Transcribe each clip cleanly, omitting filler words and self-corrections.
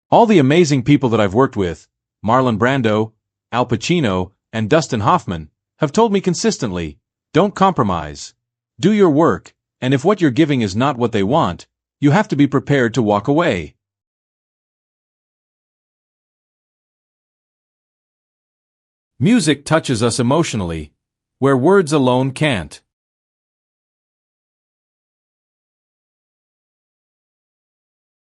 All the amazing people that I've worked with, Marlon Brando, Al Pacino, and Dustin Hoffman, have told me consistently, don't compromise. Do your work, and if what you're giving is not what they want, you have to be prepared to walk away. Music touches us emotionally, where words alone can't.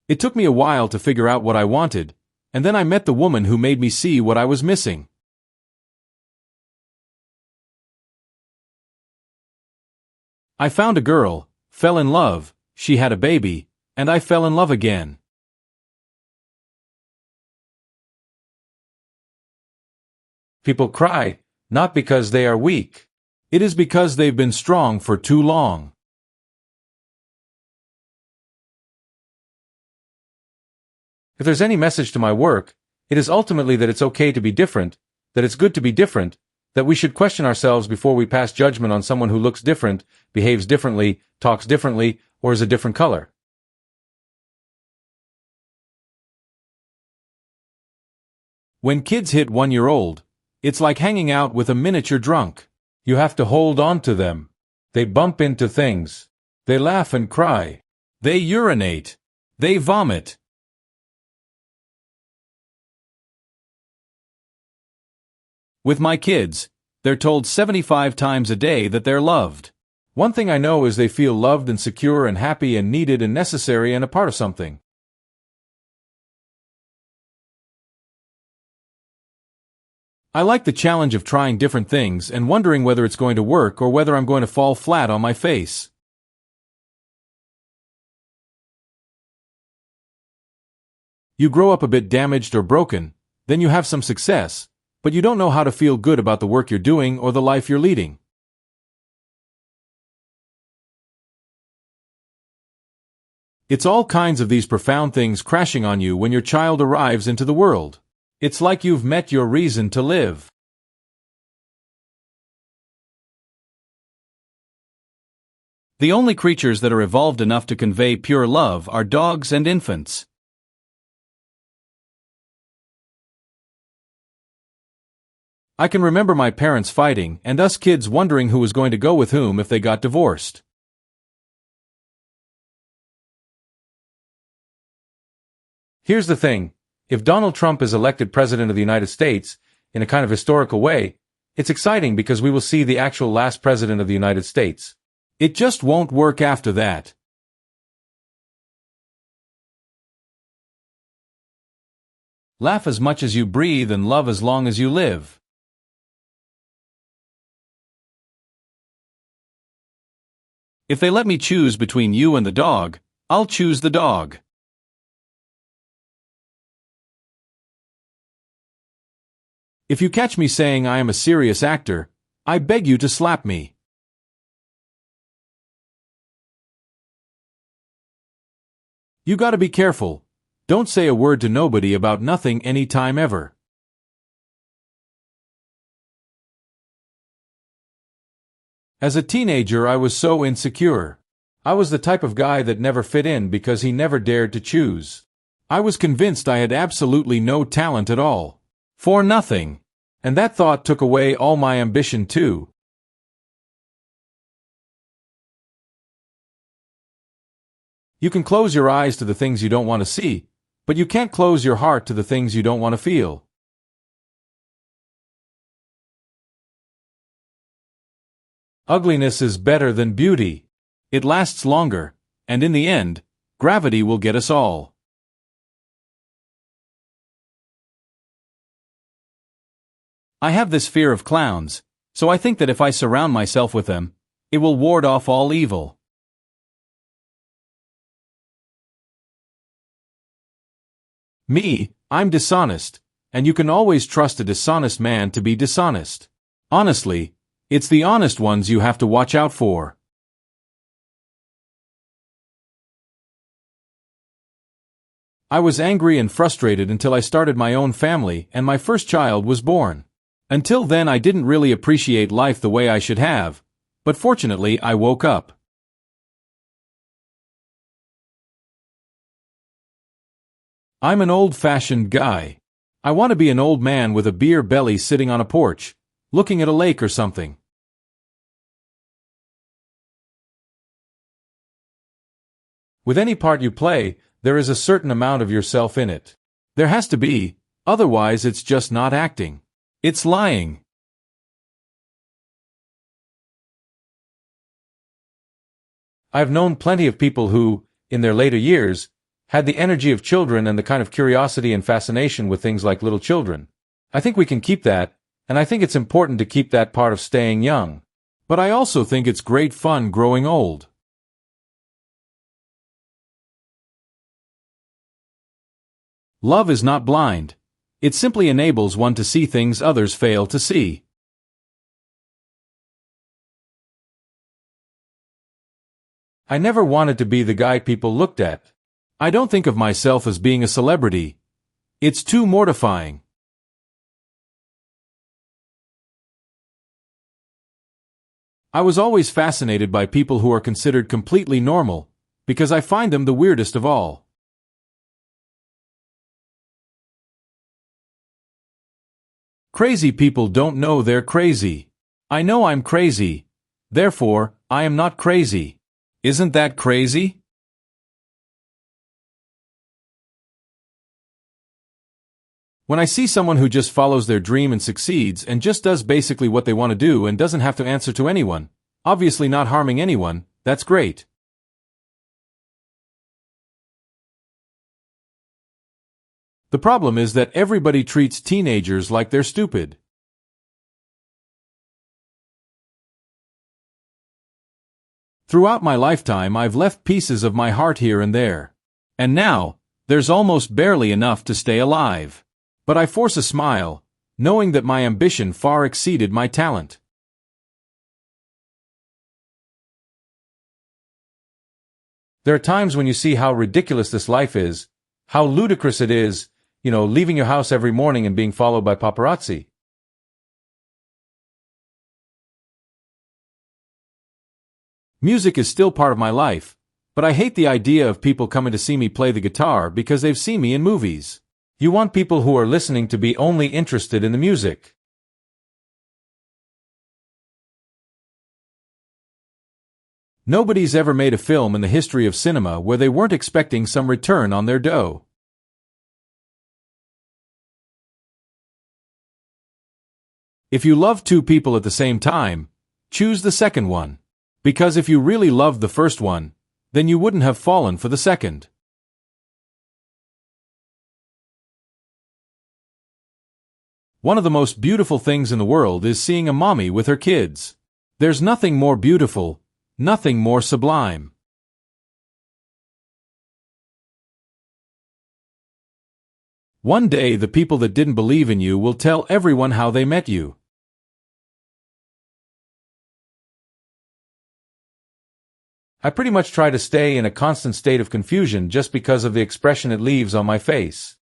It took me a while to figure out what I wanted, and then I met the woman who made me see what I was missing. I found a girl, fell in love, she had a baby, and I fell in love again. People cry, not because they are weak. It is because they've been strong for too long. If there's any message to my work, it is ultimately that it's okay to be different, that it's good to be different, that we should question ourselves before we pass judgment on someone who looks different, behaves differently, talks differently, or is a different color. When kids hit 1 year old, it's like hanging out with a miniature drunk. You have to hold on to them. They bump into things. They laugh and cry. They urinate. They vomit. With my kids, they're told 75 times a day that they're loved. One thing I know is they feel loved and secure and happy and needed and necessary and a part of something. I like the challenge of trying different things and wondering whether it's going to work or whether I'm going to fall flat on my face. You grow up a bit damaged or broken, then you have some success, but you don't know how to feel good about the work you're doing or the life you're leading. It's all kinds of these profound things crashing on you when your child arrives into the world. It's like you've met your reason to live. The only creatures that are evolved enough to convey pure love are dogs and infants. I can remember my parents fighting and us kids wondering who was going to go with whom if they got divorced. Here's the thing, if Donald Trump is elected President of the United States, in a kind of historical way, it's exciting because we will see the actual last President of the United States. It just won't work after that. Laugh as much as you breathe and love as long as you live. If they let me choose between you and the dog, I'll choose the dog. If you catch me saying I am a serious actor, I beg you to slap me. You gotta be careful. Don't say a word to nobody about nothing anytime ever. As a teenager, I was so insecure. I was the type of guy that never fit in because he never dared to choose. I was convinced I had absolutely no talent at all. For nothing. And that thought took away all my ambition too. You can close your eyes to the things you don't want to see, but you can't close your heart to the things you don't want to feel. Ugliness is better than beauty. It lasts longer, and in the end, gravity will get us all. I have this fear of clowns, so I think that if I surround myself with them, it will ward off all evil. Me, I'm dishonest, and you can always trust a dishonest man to be dishonest. Honestly, it's the honest ones you have to watch out for. I was angry and frustrated until I started my own family and my first child was born. Until then I didn't really appreciate life the way I should have, but fortunately I woke up. I'm an old-fashioned guy. I want to be an old man with a beer belly sitting on a porch, looking at a lake or something. With any part you play, there is a certain amount of yourself in it. There has to be, otherwise it's just not acting. It's lying. I've known plenty of people who, in their later years, had the energy of children and the kind of curiosity and fascination with things like little children. I think we can keep that, and I think it's important to keep that part of staying young. But I also think it's great fun growing old. Love is not blind. It simply enables one to see things others fail to see. I never wanted to be the guy people looked at. I don't think of myself as being a celebrity. It's too mortifying. I was always fascinated by people who are considered completely normal, because I find them the weirdest of all. Crazy people don't know they're crazy. I know I'm crazy. Therefore, I am not crazy. Isn't that crazy? When I see someone who just follows their dream and succeeds and just does basically what they want to do and doesn't have to answer to anyone, obviously not harming anyone, that's great. The problem is that everybody treats teenagers like they're stupid. Throughout my lifetime, I've left pieces of my heart here and there. And now, there's almost barely enough to stay alive. But I force a smile, knowing that my ambition far exceeded my talent. There are times when you see how ridiculous this life is, how ludicrous it is, leaving your house every morning and being followed by paparazzi. Music is still part of my life, but I hate the idea of people coming to see me play the guitar because they've seen me in movies. You want people who are listening to be only interested in the music. Nobody's ever made a film in the history of cinema where they weren't expecting some return on their dough. If you love two people at the same time, choose the second one. Because if you really loved the first one, then you wouldn't have fallen for the second. One of the most beautiful things in the world is seeing a mommy with her kids. There's nothing more beautiful, nothing more sublime. One day the people that didn't believe in you will tell everyone how they met you. I pretty much try to stay in a constant state of confusion just because of the expression it leaves on my face.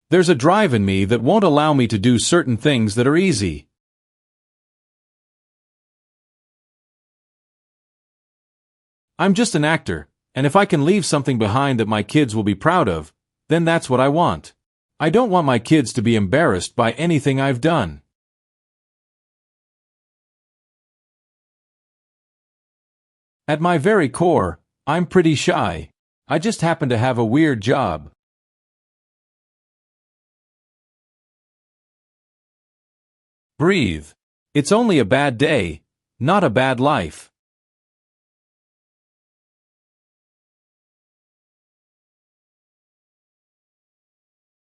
There's a drive in me that won't allow me to do certain things that are easy. I'm just an actor, and if I can leave something behind that my kids will be proud of, then that's what I want. I don't want my kids to be embarrassed by anything I've done. At my very core, I'm pretty shy. I just happen to have a weird job. Breathe. It's only a bad day, not a bad life.